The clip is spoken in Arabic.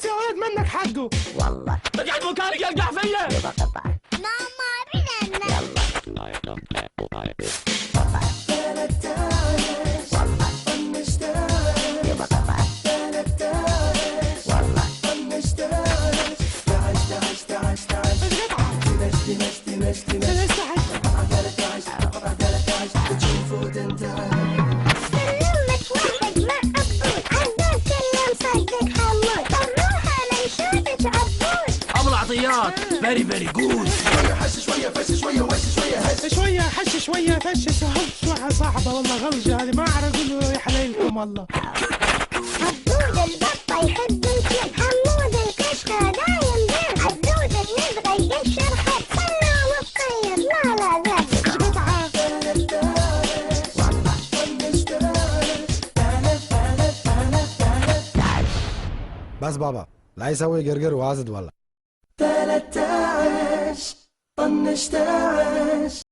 بس يا ولد منك حقه. والله رجعت مكانك يرجع فيا. يبقى قطع. ماما رنا. يلا يبقى قطع. والله فيري فيري جود. شوية حش شوية فش شوية وش شوية هش. شوية حش شوية فش شوية صعبة والله غلجة هذه ما أعرف أقول له يا حليلكم والله. عبود البطة يحب الكل، حمود الكشكة دايم بين، عبود النبغة يقشر حب، صنع والطير لا لا ذاك. إيش قطعة؟ بس بابا لا يسوي قرقر وازد ولا 13 طنش 13